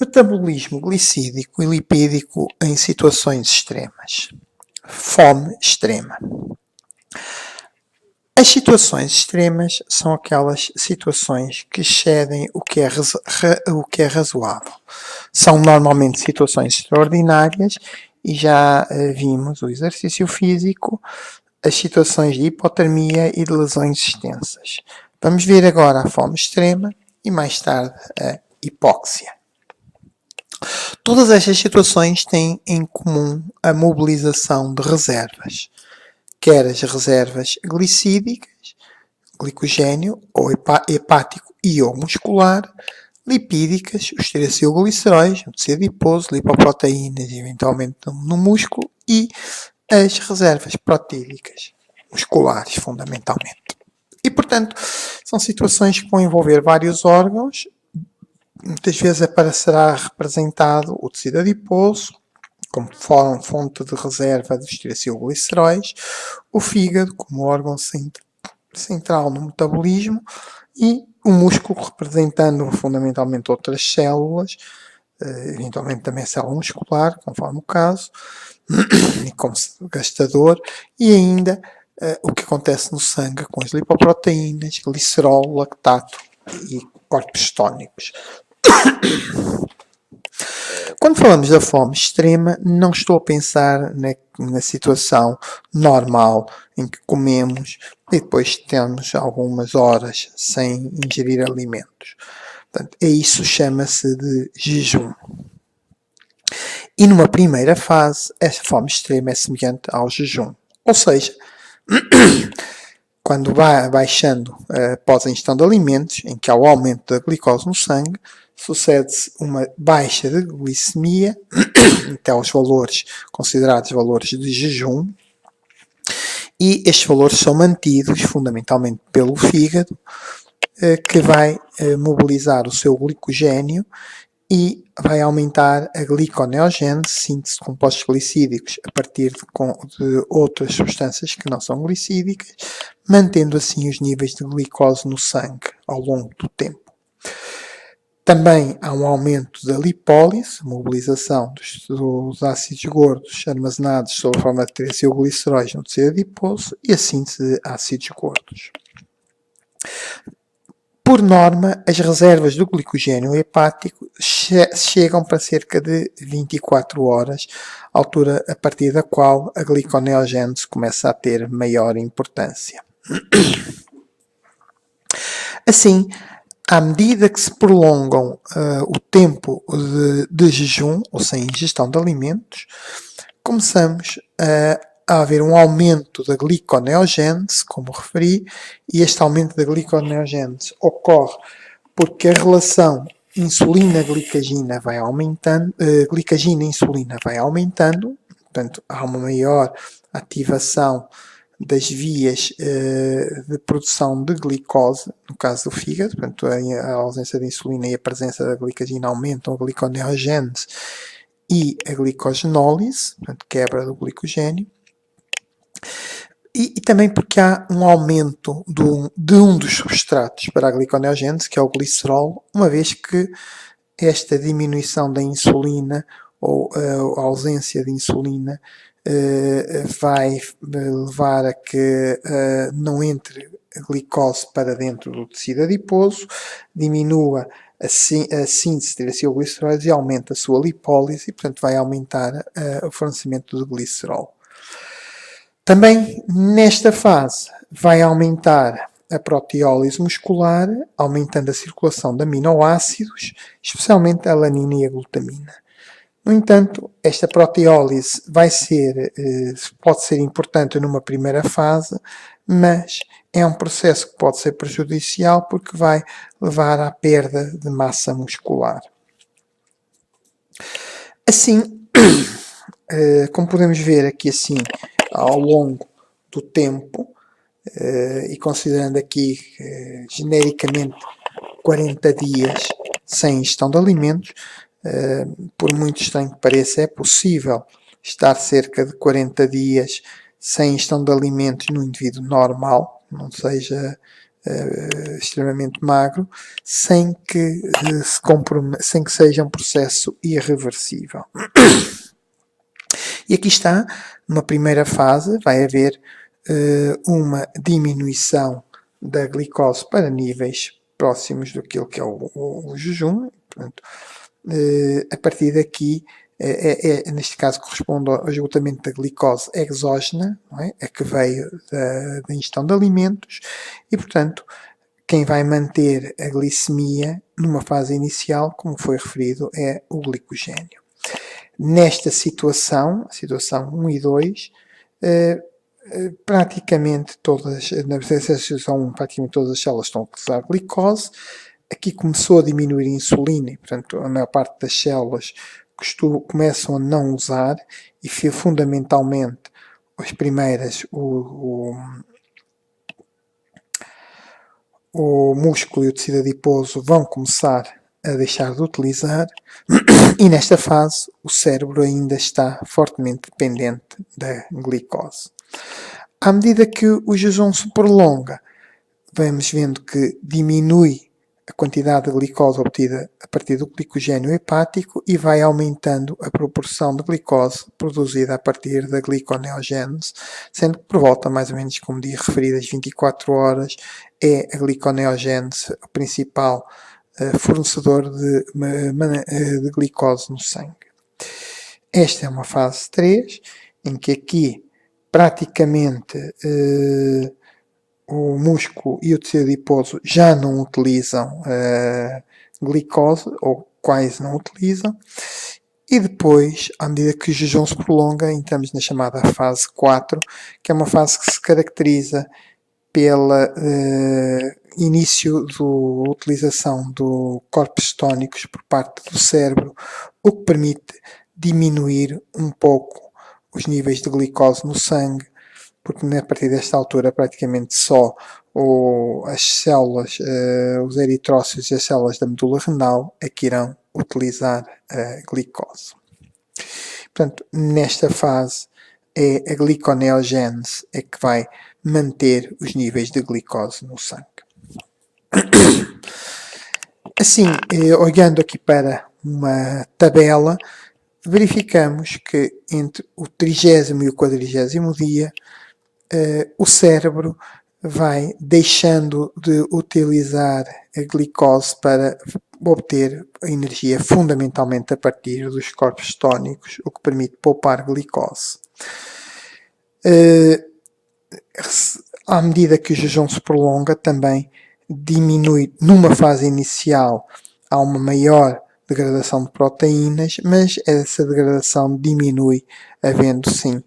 Metabolismo glicídico e lipídico em situações extremas. Fome extrema. As situações extremas são aquelas situações que excedem o que é razoável. São normalmente situações extraordinárias e já vimos o exercício físico, as situações de hipotermia e de lesões extensas. Vamos ver agora a fome extrema e mais tarde a hipóxia. Todas estas situações têm em comum a mobilização de reservas, quer as reservas glicídicas, glicogênio, ou hepático e ou muscular, lipídicas, os estereogliceróis, o tecido adiposo, lipoproteínas, eventualmente no músculo, e as reservas proteídicas, musculares, fundamentalmente. E, portanto, são situações que vão envolver vários órgãos. Muitas vezes aparecerá representado o tecido adiposo, como fonte de reserva dos estereogliceróis, o fígado como órgão central no metabolismo e o músculo representando fundamentalmente outras células, eventualmente também a célula muscular, conforme o caso, e como gastador, e ainda o que acontece no sangue com as lipoproteínas, glicerol, lactato e corpos tónicos. Quando falamos da fome extrema, não estou a pensar na situação normal em que comemos e depois temos algumas horas sem ingerir alimentos. Portanto, isso chama-se de jejum. E numa primeira fase, esta fome extrema é semelhante ao jejum. Ou seja, quando vai baixando após a ingestão de alimentos, em que há o aumento da glicose no sangue, sucede-se uma baixa de glicemia, até aos valores considerados valores de jejum, e estes valores são mantidos fundamentalmente pelo fígado, que vai mobilizar o seu glicogênio e vai aumentar a gliconeogênese, síntese de compostos glicídicos a partir de outras substâncias que não são glicídicas, mantendo assim os níveis de glicose no sangue ao longo do tempo. Também há um aumento da lipólise, mobilização dos ácidos gordos armazenados sob a forma de triacilgliceróis no tecido adiposo e a síntese de ácidos gordos. Por norma, as reservas do glicogênio hepático chegam para cerca de 24 horas, altura a partir da qual a gliconeogênese começa a ter maior importância. Assim, à medida que se prolongam o tempo de jejum, ou sem ingestão de alimentos, começamos a haver um aumento da gliconeogênese, como referi, e este aumento da gliconeogênese ocorre porque a relação insulina-glicagina vai aumentando, glicagina-insulina vai aumentando, portanto há uma maior ativação das vias de produção de glicose, no caso do fígado, portanto a ausência de insulina e a presença da glicagina aumentam a gliconeogênese e a glicogenólise, portanto quebra do glicogênio, e também porque há um aumento de um dos substratos para a gliconeogênese, que é o glicerol, uma vez que esta diminuição da insulina ou a ausência de insulina vai levar a que não entre a glicose para dentro do tecido adiposo, diminua a síntese de triacilgliceróis e aumenta a sua lipólise e, portanto, vai aumentar o fornecimento de glicerol. Também nesta fase vai aumentar a proteólise muscular, aumentando a circulação de aminoácidos, especialmente a alanina e a glutamina. No entanto, esta proteólise pode ser importante numa primeira fase, mas é um processo que pode ser prejudicial porque vai levar à perda de massa muscular. Assim, como podemos ver aqui assim, ao longo do tempo, e considerando aqui genericamente 40 dias sem ingestão de alimentos, por muito estranho que pareça, é possível estar cerca de 40 dias sem ingestão de alimentos no indivíduo normal, não seja extremamente magro, sem que seja um processo irreversível. E aqui está, numa primeira fase, vai haver uma diminuição da glicose para níveis próximos daquilo que é o jejum. Portanto, a partir daqui, neste caso corresponde ao esgotamento da glicose exógena, não é? A que veio da ingestão de alimentos, e portanto quem vai manter a glicemia numa fase inicial, como foi referido, é o glicogênio. Nesta situação, a situação 1 e 2, praticamente todas, na situação 1, praticamente todas as células estão a utilizar glicose. Aqui começou a diminuir a insulina e, portanto, a maior parte das células começam a não usar, e fundamentalmente as primeiras, o músculo e o tecido adiposo vão começar a deixar de utilizar, e nesta fase o cérebro ainda está fortemente dependente da glicose. À medida que o jejum se prolonga, vamos vendo que diminui a quantidade de glicose obtida a partir do glicogênio hepático e vai aumentando a proporção de glicose produzida a partir da gliconeogênese, sendo que por volta, mais ou menos, como disse, referidas 24 horas, é a gliconeogênese o principal fornecedor de glicose no sangue. Esta é uma fase 3, em que aqui praticamente o músculo e o tecido adiposo já não utilizam glicose, ou quase não utilizam, e depois, à medida que o jejum se prolonga, entramos na chamada fase 4, que é uma fase que se caracteriza pela início da utilização do corpos cetónicos por parte do cérebro, o que permite diminuir um pouco os níveis de glicose no sangue, porque a partir desta altura praticamente só as células, os eritrócitos e as células da medula renal é que irão utilizar a glicose. Portanto, nesta fase é a gliconeogênese é que vai manter os níveis de glicose no sangue. Assim, olhando aqui para uma tabela, verificamos que entre o 30º e o 40º dia, o cérebro vai deixando de utilizar a glicose para obter a energia fundamentalmente a partir dos corpos cetónicos, o que permite poupar glicose. À medida que o jejum se prolonga, também diminui, numa fase inicial, há uma maior degradação de proteínas, mas essa degradação diminui, havendo sim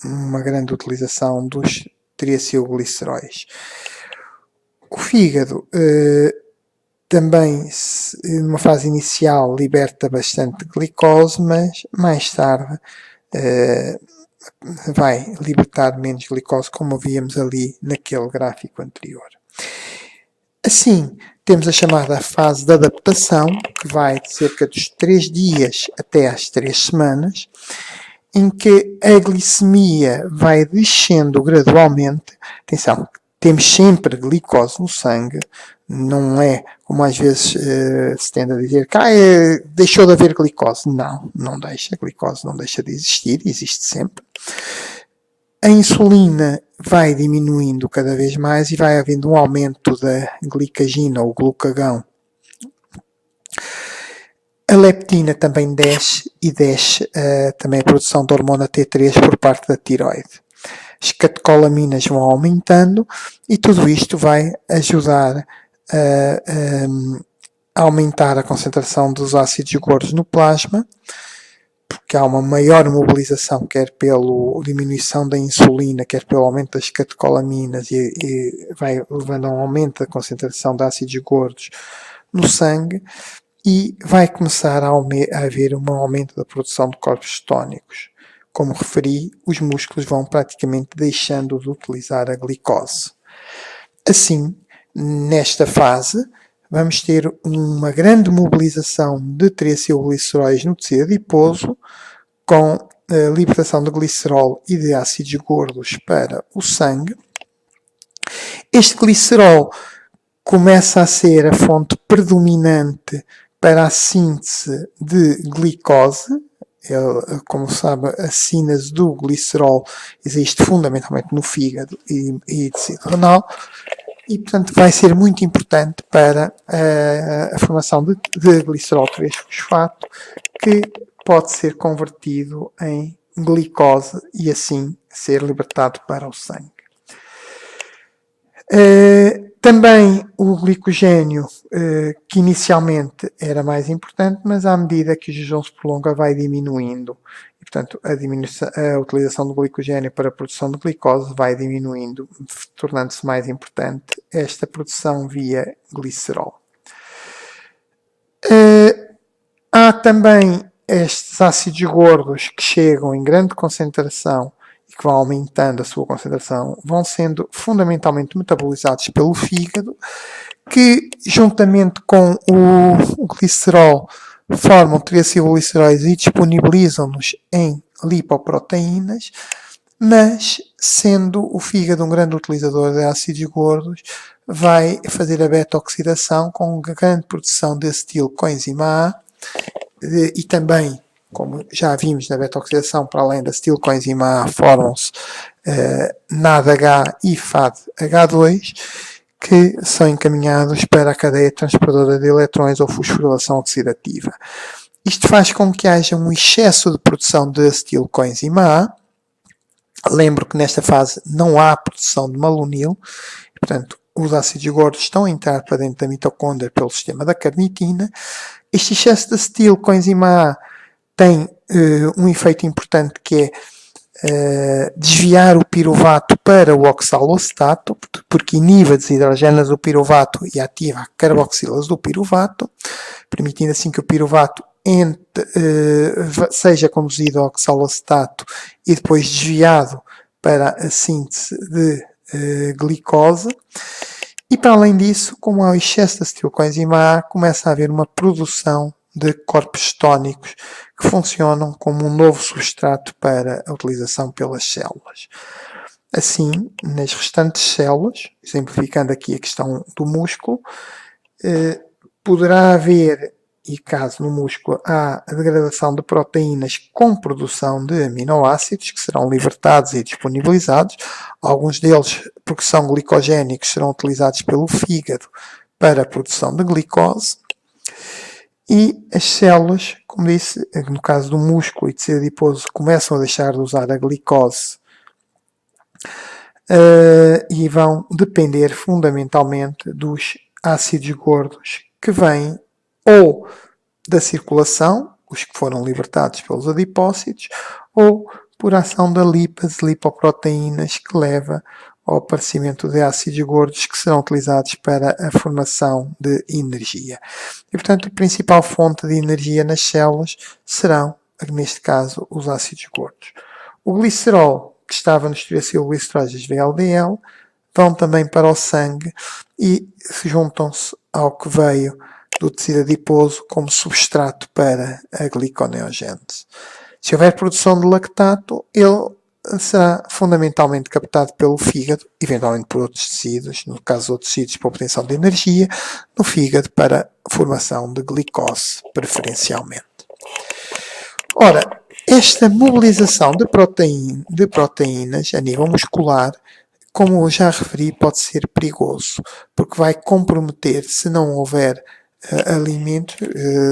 uma grande utilização dos triacilgliceróis. O fígado também, numa fase inicial, liberta bastante glicose, mas mais tarde vai libertar menos glicose, como víamos ali naquele gráfico anterior. Assim, temos a chamada fase de adaptação, que vai de cerca dos 3 dias até às 3 semanas, em que a glicemia vai descendo gradualmente. Atenção, temos sempre glicose no sangue, não é como às vezes se tende a dizer que deixou de haver glicose. Não, não deixa, a glicose não deixa de existir, existe sempre. A insulina vai diminuindo cada vez mais e vai havendo um aumento da glicagina ou glucagão. A leptina também desce e desce também a produção da hormona T3 por parte da tiroide. As catecolaminas vão aumentando e tudo isto vai ajudar a aumentar a concentração dos ácidos gordos no plasma, porque há uma maior mobilização, quer pela diminuição da insulina, quer pelo aumento das catecolaminas, e vai levando a um aumento da concentração de ácidos gordos no sangue, e vai começar a haver um aumento da produção de corpos cetónicos. Como referi, os músculos vão praticamente deixando de utilizar a glicose. Assim, nesta fase, vamos ter uma grande mobilização de triacilgliceróis no tecido adiposo, com a libertação de glicerol e de ácidos gordos para o sangue. Este glicerol começa a ser a fonte predominante para a síntese de glicose. Como sabe, a síntese do glicerol existe fundamentalmente no fígado e tecido renal, e portanto vai ser muito importante para a formação de glicerol 3-fosfato, que pode ser convertido em glicose e assim ser libertado para o sangue. Também o glicogênio, que inicialmente era mais importante, mas à medida que o jejum se prolonga vai diminuindo. E, portanto, a utilização do glicogênio para a produção de glicose vai diminuindo, tornando-se mais importante esta produção via glicerol. Há também estes ácidos gordos que chegam em grande concentração e que vão aumentando a sua concentração, vão sendo fundamentalmente metabolizados pelo fígado, que juntamente com o glicerol formam triacilgliceróis e disponibilizam-nos em lipoproteínas, mas sendo o fígado um grande utilizador de ácidos gordos, vai fazer a beta-oxidação com grande produção de acetil coenzima A, e também, como já vimos na beta-oxidação, para além da acetilcoenzima A, formam-se NADH e FADH2, que são encaminhados para a cadeia transportadora de eletrões ou fosforilação oxidativa. Isto faz com que haja um excesso de produção de acetilcoenzima A. Lembro que nesta fase não há produção de malonil, portanto, os ácidos gordos estão a entrar para dentro da mitocôndria pelo sistema da carnitina. Este excesso de acetilcoenzima A tem um efeito importante, que é desviar o piruvato para o oxaloacetato, porque inibe a desidrogénase do piruvato e ativa a carboxilase do piruvato, permitindo assim que o piruvato seja conduzido ao oxaloacetato e depois desviado para a síntese de glicose. E para além disso, como há o excesso de acetilcoenzima A, começa a haver uma produção de corpos cetónicos que funcionam como um novo substrato para a utilização pelas células. Assim, nas restantes células, exemplificando aqui a questão do músculo, poderá haver, e caso no músculo há a degradação de proteínas com produção de aminoácidos, que serão libertados e disponibilizados, alguns deles, porque são glicogénicos, serão utilizados pelo fígado para a produção de glicose, e as células, como disse, no caso do músculo e tecido adiposo, começam a deixar de usar a glicose e vão depender fundamentalmente dos ácidos gordos que vêm ou da circulação, os que foram libertados pelos adipócitos, ou por ação da lipase, lipoproteínas, que leva ao aparecimento de ácidos gordos que serão utilizados para a formação de energia. E, portanto, a principal fonte de energia nas células serão, neste caso, os ácidos gordos. O glicerol, que estava nos triacilgliceróis VLDL, vão também para o sangue e juntam-se ao que veio do tecido adiposo como substrato para a gliconeogênese. Se houver produção de lactato, ele será fundamentalmente captado pelo fígado, eventualmente por outros tecidos, no caso de outros tecidos para obtenção de energia, no fígado para a formação de glicose, preferencialmente. Ora, esta mobilização de proteínas a nível muscular, como eu já referi, pode ser perigoso, porque vai comprometer, se não houver alimento,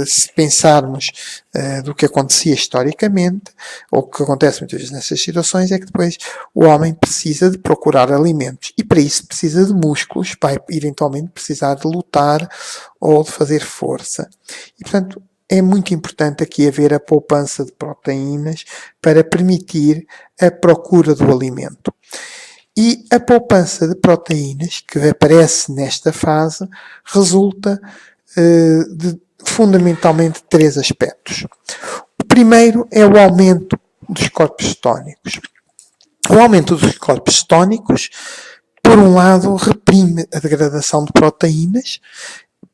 se pensarmos do que acontecia historicamente, ou o que acontece muitas vezes nessas situações, é que depois o homem precisa de procurar alimentos, e para isso precisa de músculos, vai eventualmente precisar de lutar ou de fazer força. E, portanto, é muito importante aqui haver a poupança de proteínas para permitir a procura do alimento. E a poupança de proteínas, que aparece nesta fase, resulta de fundamentalmente três aspectos. O primeiro é o aumento dos corpos cetónicos. O aumento dos corpos cetónicos, por um lado, reprime a degradação de proteínas.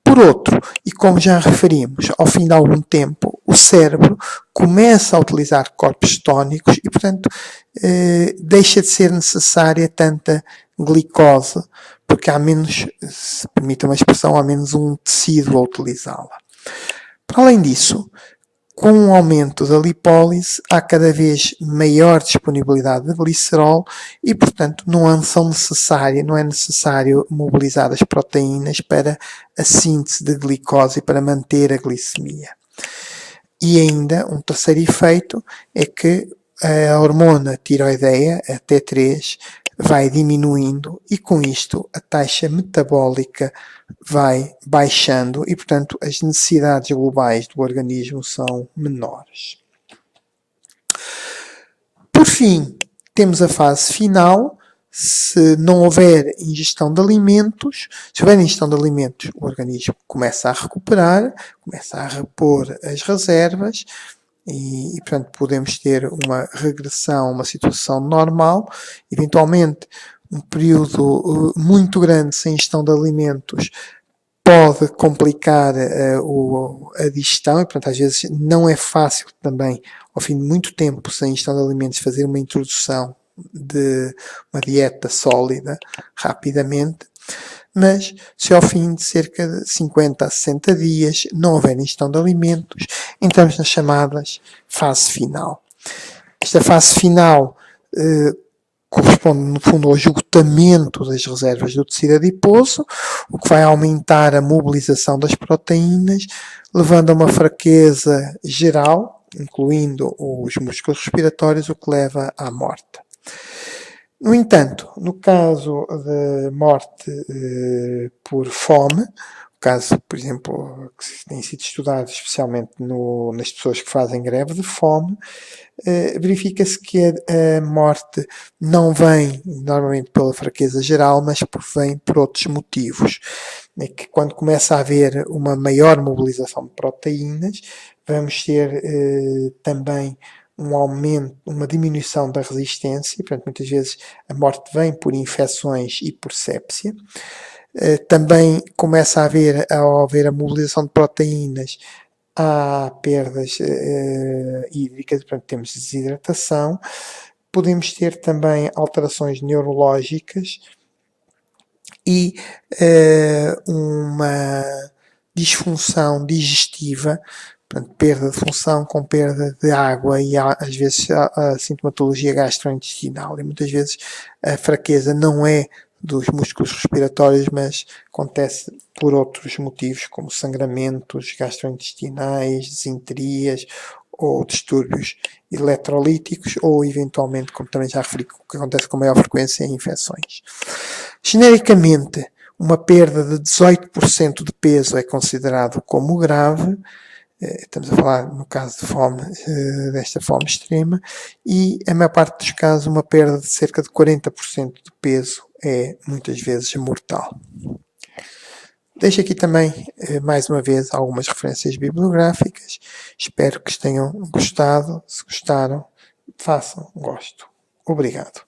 Por outro, e como já referimos, ao fim de algum tempo, o cérebro começa a utilizar corpos cetónicos e, portanto, deixa de ser necessária tanta glicose, porque há menos, se permite uma expressão, há menos um tecido a utilizá-la. Para além disso, com o aumento da lipólise, há cada vez maior disponibilidade de glicerol e, portanto, não é necessário mobilizar as proteínas para a síntese de glicose e para manter a glicemia. E ainda, um terceiro efeito é que a hormona tiroideia, a T3, vai diminuindo e com isto a taxa metabólica vai baixando e, portanto, as necessidades globais do organismo são menores. Por fim, temos a fase final. Se não houver ingestão de alimentos, se houver ingestão de alimentos, o organismo começa a recuperar, começa a repor as reservas e portanto, podemos ter uma regressão, uma situação normal. Eventualmente, um período muito grande sem ingestão de alimentos pode complicar a digestão e, portanto, às vezes não é fácil também, ao fim de muito tempo sem ingestão de alimentos, fazer uma introdução de uma dieta sólida rapidamente, mas se ao fim de cerca de 50 a 60 dias não houver ingestão de alimentos, entramos nas chamadas fase final. Esta fase final corresponde, no fundo, ao esgotamento das reservas do tecido adiposo, o que vai aumentar a mobilização das proteínas, levando a uma fraqueza geral, incluindo os músculos respiratórios, o que leva à morte. No entanto, no caso de morte por fome, o caso, por exemplo, que tem sido estudado especialmente nas pessoas que fazem greve de fome, verifica-se que a morte não vem normalmente pela fraqueza geral, mas vem por outros motivos. É que quando começa a haver uma maior mobilização de proteínas, vamos ter também um aumento, uma diminuição da resistência, portanto, muitas vezes a morte vem por infecções e por sepsia. Também começa a haver, ao haver a mobilização de proteínas, há perdas hídricas, portanto, temos desidratação. Podemos ter também alterações neurológicas e uma disfunção digestiva, portanto, perda de função com perda de água e às vezes a sintomatologia gastrointestinal. E muitas vezes a fraqueza não é dos músculos respiratórios, mas acontece por outros motivos, como sangramentos gastrointestinais, desinterias ou distúrbios eletrolíticos, ou eventualmente, como também já referi, o que acontece com maior frequência, em infecções. Genericamente, uma perda de 18% de peso é considerado como grave. Estamos a falar, no caso de fome, desta fome extrema, e a maior parte dos casos, uma perda de cerca de 40% de peso é muitas vezes mortal. Deixo aqui também, mais uma vez, algumas referências bibliográficas. Espero que tenham gostado. Se gostaram, façam gosto. Obrigado.